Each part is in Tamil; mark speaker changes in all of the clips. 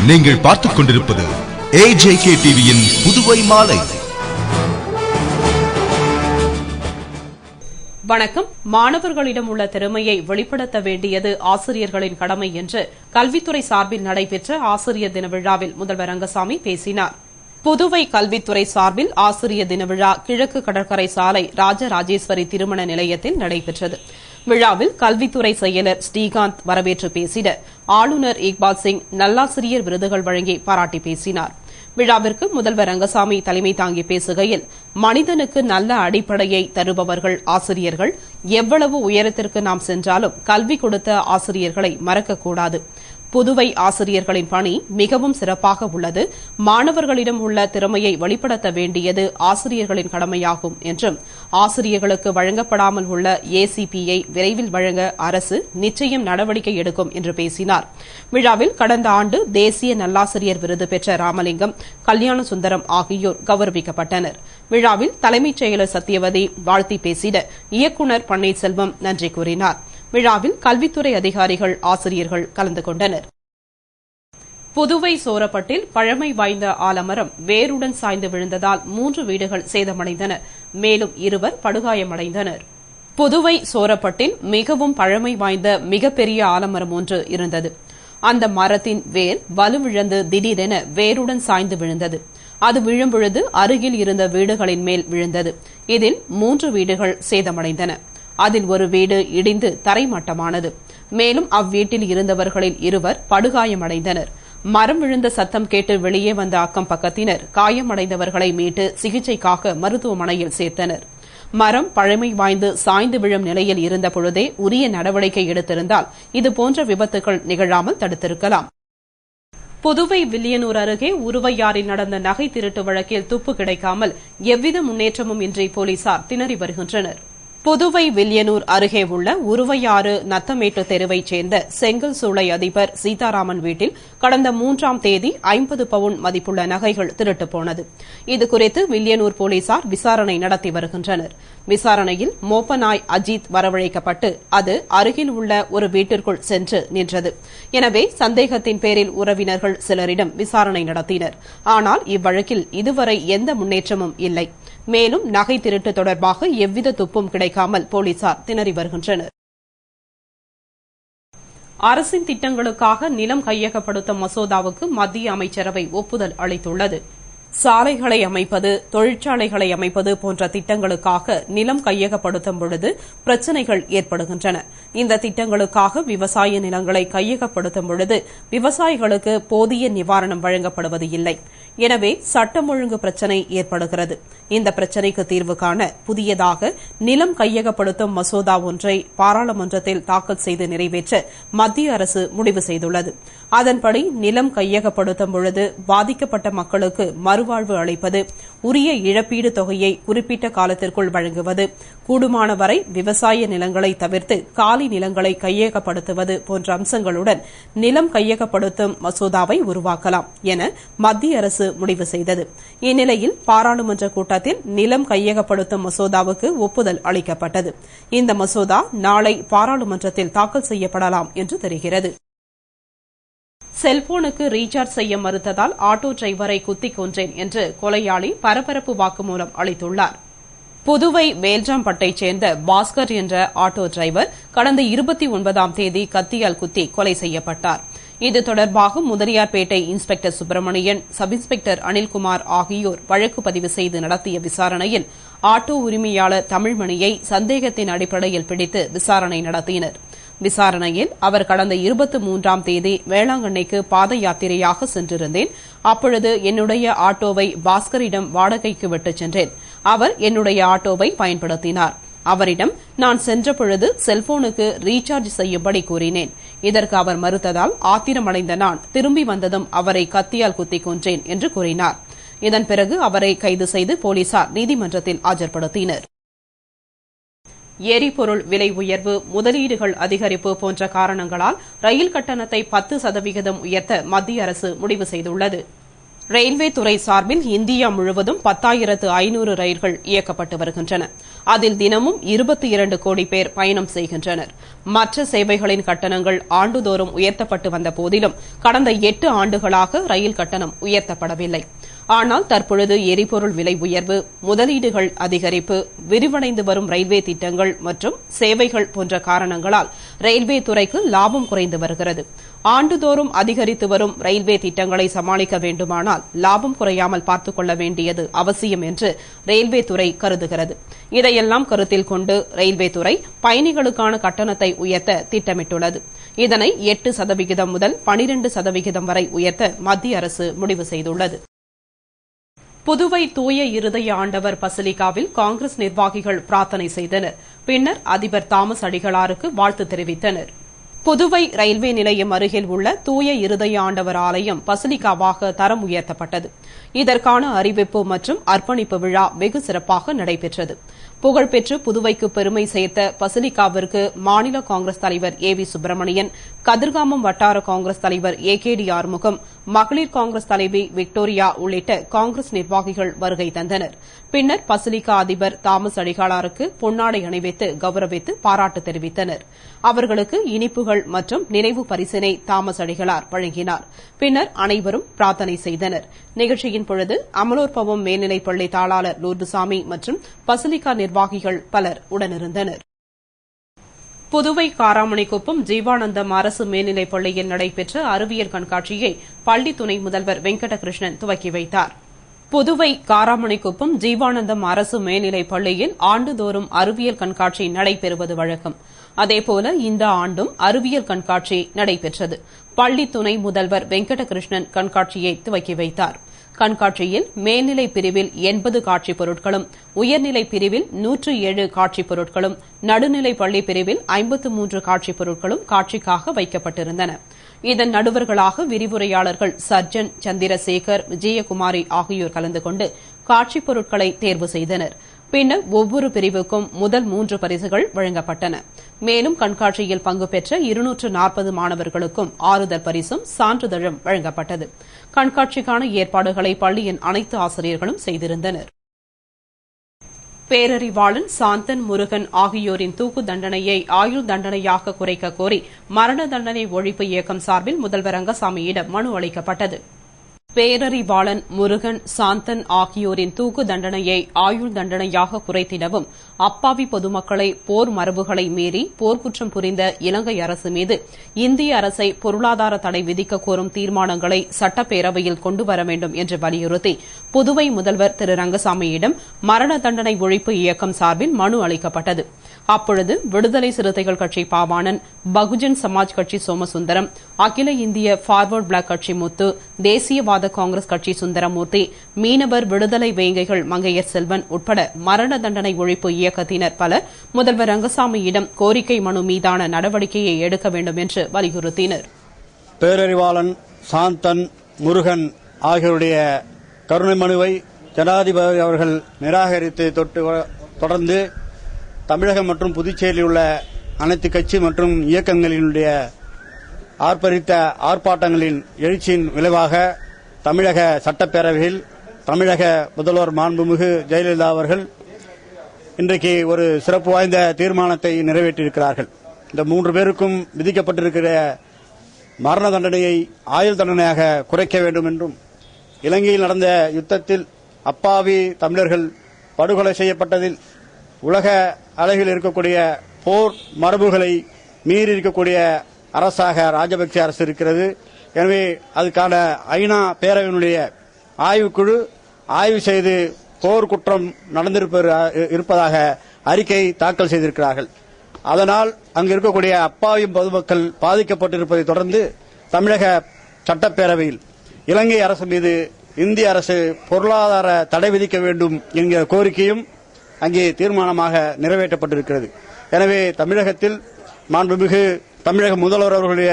Speaker 1: நீங்கள் பார்த்துக் கொண்டிருப்பது AJK டிவியின் புதுவை மாலை.
Speaker 2: வணக்கம். மாணவர்களிடம் உள்ள திறமையை வெளிப்படுத்த வேண்டியது ஆசிரியர்களின் கடமை என்று கல்வித்துறை சார்பில் நடைபெற்ற ஆசிரியர் தின விழாவில் முதல்வர் ரங்கசாமி பேசினார். புதுவை கல்வித்துறை சார்பில் ஆசிரியர் தின விழா கிழக்கு கடற்கரை சாலை ராஜராஜேஸ்வரி திருமண நிலையத்தில் நடைபெற்றது. விழாவில் கல்வித்துறை செயலர் ஸ்ரீகாந்த் வரவேற்று பேசிட, ஆளுநர் இக்பால் சிங் நல்லாசிரியர் விருதுகள் வழங்கி பாராட்டி பேசினார். விழாவிற்கு முதல்வர் ரங்கசாமி தலைமை தாங்கி பேசுகையில், மனிதனுக்கு நல்ல அடிப்படையை தருபவர்கள் ஆசிரியர்கள். எவ்வளவு உயரத்திற்கு நாம் சென்றாலும் கல்வி கொடுத்த ஆசிரியர்களை மறக்கக்கூடாது. புதுவை ஆசிரியர்களின் பணி மிகவும் சிறப்பாக உள்ளது. மாணவர்களிடம் உள்ள திறமையை வெளிப்படுத்த வேண்டியது ஆசிரியர்களின் கடமையாகும் என்றும், ஆசிரியர்களுக்கு வழங்கப்படாமல் உள்ள ACPயை விரைவில் வழங்க அரசு நிச்சயம் நடவடிக்கை எடுக்கும் என்று பேசினார். விழாவில் கடந்த ஆண்டு தேசிய நல்லாசிரியர் விருது பெற்ற ராமலிங்கம், கல்யாண சுந்தரம் ஆகியோர் கௌரவிக்கப்பட்டனர். விழாவில் தலைமைச் செயலர் சத்யவதி வாழ்த்தி பேசிட, இயக்குநர் பன்னீர்செல்வம் நன்றி கூறினார். விழாவில் கல்வித்துறை அதிகாரிகள், ஆசிரியர்கள் கலந்து கொண்டனர். புதுவை சோரப்பட்டில் பழமை வாய்ந்த ஆலமரம் வேருடன் சாய்ந்து விழுந்ததால் 3 வீடுகள் சேதமடைந்தன. மேலும் 2 படுகாயமடைந்தனர். புதுவை சோரப்பட்டில் மிகவும் பழமை வாய்ந்த மிகப்பெரிய ஆலமரம் ஒன்று இருந்தது. அந்த மரத்தின் வேர் வலுவிழந்து திடீரென வேருடன் சாய்ந்து விழுந்தது. அது விழும்பொழுது அருகில் இருந்த வீடுகளின் மேல் விழுந்தது. இதில் 3 வீடுகள் சேதமடைந்தன. அதில் ஒரு வீடு இடிந்து தரைமட்டமானது. மேலும் அவ்வீட்டில் இருந்தவர்களில் 2 படுகாயமடைந்தனர். மரம் விழுந்த சத்தம் கேட்டு வெளியே வந்த அக்கம் பக்கத்தினர் காயமடைந்தவர்களை மீட்டு சிகிச்சைக்காக மருத்துவமனையில் சேர்த்தனர். மரம் பழமை வாய்ந்து சாய்ந்து விழும் நிலையில் இருந்த பொழுதே உரிய நடவடிக்கை எடுத்திருந்தால் இதுபோன்ற விபத்துகள் நிகழாமல் தடுத்திருக்கலாம். புதுவை வில்லியனூர் அருகே உருவையாறில் நடந்த நகை திருட்டு வழக்கில் துப்பு கிடைக்காமல் எவ்வித முன்னேற்றமும் இன்றி போலீசார் திணறி வருகின்றனர். புதுவை வில்லியனூர் அருகே உள்ள உருவையாறு நத்தமேட்டு தெருவைச் சேர்ந்த செங்கல் சூளை அதிபர் சீதாராமன் வீட்டில் கடந்த 3ஆம் தேதி 50 பவுன் மதிப்புள்ள நகைகள் திருட்டு போனது. இதுகுறித்து வில்லியனூர் போலீசார் விசாரணை நடத்தி வருகின்றனர். விசாரணையில் மோப்பநாய் அஜித் வரவழைக்கப்பட்டு அது அருகில் உள்ள ஒரு வீட்டிற்குள் சென்று நின்றது. எனவே சந்தேகத்தின் பேரில் உறவினர்கள் சிலரிடம் விசாரணை நடத்தினர். ஆனால் இவ்வழக்கில் இதுவரை எந்த முன்னேற்றமும் இல்லை. மேலும் நகை திருட்டு தொடர்பாக எவ்வித துப்பும் கிடைக்காமல் போலீசார் திணறி வருகின்றனர். அரசின் திட்டங்களுக்காக நிலம் கையகப்படுத்தும் மசோதாவுக்கு மத்திய அமைச்சரவை ஒப்புதல் அளித்துள்ளது. சாலைகளை அமைப்பது, தொழிற்சாலைகளை அமைப்பது போன்ற திட்டங்களுக்காக நிலம் கையகப்படுத்தும் பொழுது பிரச்சினைகள் ஏற்படுகின்றன. இந்த திட்டங்களுக்காக விவசாய நிலங்களை கையகப்படுத்தும் பொழுது விவசாயிகளுக்கு போதிய நிவாரணம் வழங்கப்படுவது இல்லை. எனவே சட்டம் ஒழுங்கு பிரச்சினை ஏற்படுகிறது. இந்த பிரச்சினைக்கு தீர்வு காண புதியதாக நிலம் கையகப்படுத்தும் மசோதா ஒன்றை பாராளுமன்றத்தில் தாக்கல் செய்து நிறைவேற்ற மத்திய அரசு முடிவு செய்துள்ளது. அதன்படி நிலம் கையகப்படுத்தும் பொழுது பாதிக்கப்பட்ட மக்களுக்கு மறுவாழ்வு அளிப்பது, உரிய இழப்பீடு தொகையை குறிப்பிட்ட காலத்திற்குள் வழங்குவது, கூடுமான வரை விவசாய நிலங்களை தவிர்த்து காலி நிலங்களை கையகப்படுத்துவது போன்ற அம்சங்களுடன் நிலம் கையகப்படுத்தும் மசோதாவை உருவாக்கலாம் என மத்திய அரசு முடிவு செய்தது. இந்நிலையில் பாராளுமன்ற கூட்டத்தில் நிலம் கையகப்படுத்தும் மசோதாவுக்கு ஒப்புதல் அளிக்கப்பட்டது. இந்த மசோதா நாளை பாராளுமன்றத்தில் தாக்கல் செய்யப்படலாம் என்று தெரிகிறது. செல்போனுக்கு ரீசார்ஜ் செய்ய மறுத்ததால் ஆட்டோ டிரைவரை குத்திக் கொன்றேன் என்று கொலையாளி பரபரப்பு வாக்குமூலம் அளித்துள்ளார். புதுவை வேல்ஜாம்பட்டைச் சேர்ந்த பாஸ்கர் என்ற ஆட்டோ டிரைவர் கடந்த 29ஆம் தேதி கத்தியால் குத்தி கொலை செய்யப்பட்டார். இது தொடர்பாக Mudaliarpet inspector Subramanian, sub inspector Anilkumar ஆகியோர் வழக்கு பதிவு செய்து நடத்திய விசாரணையில் ஆட்டோ உரிமையாளர் தமிழ்மணியை சந்தேகத்தின் அடிப்படையில் பிடித்து விசாரணை நடத்தினர். விசாரணையில் அவர் கடந்த 23ஆம் தேதி வேளாங்கண்ணிக்கு பாத யாத்திரையாக சென்றிருந்தேன். அப்பொழுது என்னுடைய ஆட்டோவை பாஸ்கரிடம் வாடகைக்கு விட்டுச் சென்றேன். அவர் என்னுடைய ஆட்டோவை பயன்படுத்தினார். அவரிடம் நான் சென்றபொழுது செல்போனுக்கு ரீசார்ஜ் செய்யும்படி கூறினேன். இதற்கு அவர் மறுத்ததால் ஆத்திரமடைந்த நான் திரும்பி வந்ததும் அவரை கத்தியால் குத்திக் கொன்றேன் என்று கூறினார். இதன் பிறகு அவரை கைது செய்து போலீசார் நீதிமன்றத்தில் ஆஜர்படுத்தினர். எரிபொருள் விலை உயர்வு, முதலீடுகள் அதிகரிப்பு போன்ற காரணங்களால் ரயில் கட்டணத்தை 10% உயர்த்த மத்திய அரசு முடிவு செய்துள்ளது. ரயில்வே துறை சார்பில் இந்தியா முழுவதும் 10,500 ரயில்கள் இயக்கப்பட்டு வருகின்றன. அதில் தினமும் 22 கோடி பேர் பயணம் செய்கின்றனர். மற்ற சேவைகளின் கட்டணங்கள் ஆண்டுதோறும் உயர்த்தப்பட்டு வந்த போதிலும் கடந்த 8 ஆண்டுகளாக ரயில் கட்டணம் உயர்த்தப்படவில்லை. ஆனால் தற்பொழுது எரிபொருள் விலை உயர்வு, முதலீடுகள் அதிகரிப்பு, விரிவடைந்து வரும் ரயில்வே திட்டங்கள் மற்றும் சேவைகள் போன்ற காரணங்களால் ரயில்வே துறைக்கு லாபம் குறைந்து வருகிறது. ஆண்டுதோறும் அதிகரித்து வரும் ரயில்வே திட்டங்களை சமாளிக்க வேண்டுமானால் லாபம் குறையாமல் பார்த்துக் கொள்ள வேண்டியது அவசியம் என்று ரயில்வே துறை கருதுகிறது. இதையெல்லாம் கருத்தில் கொண்டு ரயில்வே துறை பயணிகளுக்கான கட்டணத்தை உயர்த்த திட்டமிட்டுள்ளது. இதனை 8% முதல் 12% வரை உயர்த்த மத்திய அரசு முடிவு செய்துள்ளது. புதுவை தூய இருதய ஆண்டவர் பசிலிகாவில் காங்கிரஸ் நிர்வாகிகள் பிரார்த்தனை செய்தனர். பின்னர் அதிபர் தாமஸ் அடிகளாருக்கு வாழ்த்து தெரிவித்தனர். புதுவை ரயில்வே நிலையம் அருகில் உள்ள தூய இருதய ஆண்டவர் ஆலயம் பசிலிகாவாக தரம் உயர்த்தப்பட்டது. இதற்கான அறிவிப்பு மற்றும் அர்ப்பணிப்பு விழா வெகு சிறப்பாக நடைபெற்றது. புகழ்பெற்று புதுவைக்கு பெருமை சேர்த்த பசிலிகாவிற்கு மாநில காங்கிரஸ் தலைவர் ஏ.வி. சுப்பிரமணியன், கதிர்காமம் வட்டார காங்கிரஸ் தலைவர் ஏ.கே.டி. ஆறுமுகம், மகளிர் காங்கிரஸ் தலைவி விக்டோரியா உள்ளிட்ட காங்கிரஸ் நிர்வாகிகள் வருகை தந்தனர். பின்னர் பசிலிகா அதிபர் தாமஸ் அடிகளாருக்கு பொன்னாடை அணிவித்து கௌரவித்து பாராட்டு தெரிவித்தனர். அவர்களுக்கு இனிப்புகள் மற்றும் நினைவு பரிசினை தாமஸ் அடிகளார் வழங்கினார். பின்னர் அனைவரும் பிரார்த்தனை செய்தனர். நிகழ்ச்சியின் பொழுது அமலோற்பவம் மேல்நிலைப்பள்ளி தாளாளர் லூர்துசாமி மற்றும் பசிலிகா நிர்வாகிகள் பலர் உடனிருந்தனர். புதுவை காராமணிக்குப்பம் ஜீவானந்தம் அரசு மேல்நிலைப் பள்ளியில் நடைபெற்ற அறிவியல் கண்காட்சியை பள்ளி துணை முதல்வர் வெங்கடகிருஷ்ணன் துவக்கி வைத்தார். புதுவை காராமணிக்குப்பம் ஜீவானந்தம் அரசு மேல்நிலைப் பள்ளியில் ஆண்டுதோறும் அறிவியல் கண்காட்சி நடைபெறுவது வழக்கம். அதேபோல இந்த ஆண்டும் அறிவியல் கண்காட்சி நடைபெற்றது. பள்ளி துணை முதல்வர் வெங்கடகிருஷ்ணன் கண்காட்சியை துவக்கி வைத்தார். கண்காட்சியில் மேல்நிலை பிரிவில் 80 காட்சிப் பொருட்களும், உயர்நிலை பிரிவில் 107 காட்சிப் பொருட்களும், நடுநிலை பள்ளி பிரிவில் 53 காட்சிப் பொருட்களும் காட்சிக்காக வைக்கப்பட்டிருந்தன. இதன் நடுவர்களாக விரிவுரையாளர்கள் சர்ஜன், சந்திரசேகர், விஜயகுமாரி ஆகியோர் கலந்து கொண்டு காட்சிப் பொருட்களை தேர்வு செய்தனர். பின்னர் ஒவ்வொரு பிரிவுக்கும் முதல் 3 பரிசுகள் வழங்கப்பட்டன. மேலும் கண்காட்சியில் பங்கு பெற்ற 240 மாணவர்களுக்கும் ஆறுதல் பரிசும் சான்றிதழும் வழங்கப்பட்டது. கண்காட்சிக்கான ஏற்பாடுகளை பள்ளியின் அனைத்து ஆசிரியர்களும் செய்திருந்தனர். பேரறிவாளன், சாந்தன், முருகன் ஆகியோரின் தூக்கு தண்டனையை ஆயுள் தண்டனையாக குறைக்க கோரி மரண தண்டனை ஒழிப்பு இயக்கம் சார்பில் முதல்வர் ரங்கசாமியிடம் மனு அளிக்கப்பட்டது. பேரறிவாளன், முருகன், சாந்தன் ஆகியோரின் தூக்கு தண்டனையை ஆயுள் தண்டனையாக குறைத்திடவும், அப்பாவி பொதுமக்களை போர் மரபுகளை மீறி போர்க்குற்றம் புரிந்த இலங்கை அரசு மீது இந்திய அரசை பொருளாதார தடை விதிக்க கோரும் தீர்மானங்களை சட்டப்பேரவையில் கொண்டுவர வேண்டும் என்று வலியுறுத்தி புதுவை முதல்வர் திரு ரங்கசாமியிடம் மரண தண்டனை ஒழிப்பு இயக்கம் சார்பில் மனு அளிக்கப்பட்டது. அப்பொழுது விடுதலை சிறுத்தைகள் கட்சி பாவாணன், பகுஜன் சமாஜ் கட்சி சோமசுந்தரம், அகில இந்திய பார்வர்டு பிளாக் கட்சி முத்து, தேசியவாத காங்கிரஸ் கட்சி சுந்தரமூர்த்தி, மீனவர் விடுதலை வேங்கைகள் மங்கையர் செல்வன் உட்பட மரண தண்டனை ஒழிப்பு இயக்கத்தினர் பலர் முதல்வர் ரங்கசாமியிடம் கோரிக்கை மனு மீதான நடவடிக்கையை எடுக்க வேண்டும் என்று வலியுறுத்தினர்.
Speaker 3: பேரறிவாளன், சாந்தன், முருகன் ஆகியோருடைய கருணை மனுவை ஜனாதிபதி அவர்கள் நிராகரித்து தொடர்ந்து தமிழகம் மற்றும் புதுச்சேரியில் உள்ள அனைத்து கட்சி மற்றும் இயக்கங்களினுடைய ஆர்ப்பரித்த ஆர்ப்பாட்டங்களின் எழுச்சியின் விளைவாக தமிழக சட்டப்பேரவையில் தமிழக முதல்வர் மாண்புமிகு ஜெயலலிதா அவர்கள் இன்றைக்கு ஒரு சிறப்பு வாய்ந்த தீர்மானத்தை நிறைவேற்றியிருக்கிறார்கள். இந்த 3 பேருக்கும் விதிக்கப்பட்டிருக்கிற மரண தண்டனையை ஆயுள் தண்டனையாக குறைக்க வேண்டும் என்றும், இலங்கையில் நடந்த யுத்தத்தில் அப்பாவி தமிழர்கள் படுகொலை செய்யப்பட்டதில் உலக அளவில் இருக்கக்கூடிய போர் மரபுகளை மீறி இருக்கக்கூடிய அரசாக ராஜபக்சே அரசு இருக்கிறது. எனவே அதுக்கான ஐநா பேரவையினுடைய ஆய்வுக்குழு ஆய்வு செய்து போர் குற்றம் நடந்திருப்பதாக அறிக்கை தாக்கல் செய்திருக்கிறார்கள். அதனால் அங்கு இருக்கக்கூடிய அப்பாவி பொதுமக்கள் பாதிக்கப்பட்டிருப்பதை தொடர்ந்து தமிழக சட்டப்பேரவையில் இலங்கை அரசு மீது இந்திய அரசு பொருளாதார தடை விதிக்க வேண்டும் என்கிற கோரிக்கையும் அங்கே தீர்மானமாக நிறைவேற்றப்பட்டிருக்கிறது. எனவே தமிழகத்தில் மாண்புமிகு தமிழக முதல்வர் அவர்களுடைய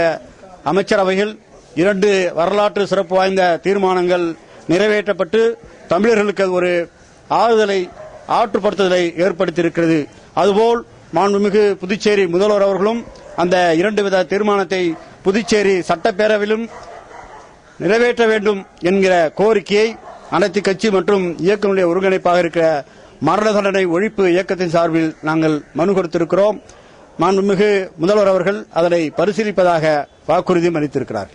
Speaker 3: அமைச்சரவையில் 2 வரலாற்று சிறப்பு வாய்ந்த தீர்மானங்கள் நிறைவேற்றப்பட்டு தமிழர்களுக்கு ஒரு ஆற்றுப்படுத்துதலை ஏற்படுத்தியிருக்கிறது. அதுபோல் மாண்புமிகு புதுச்சேரி முதல்வர் அவர்களும் அந்த 2 வித தீர்மானத்தை புதுச்சேரி சட்டப்பேரவையிலும் நிறைவேற்ற வேண்டும் என்கிற கோரிக்கையை அனைத்து கட்சி மற்றும் இயக்கங்களுடைய ஒருங்கிணைப்பாக இருக்கிற மரண தண்டனை ஒழிப்பு இயக்கத்தின் சார்பில் நாங்கள் மனு கொடுத்திருக்கிறோம். மாண்புமிகு முதல்வர் அவர்கள் அதனை பரிசீலிப்பதாக வாக்குறுதியும் அளித்திருக்கிறார்.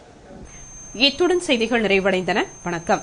Speaker 2: இத்துடன் செய்திகள் நிறைவடைந்தன. வணக்கம்.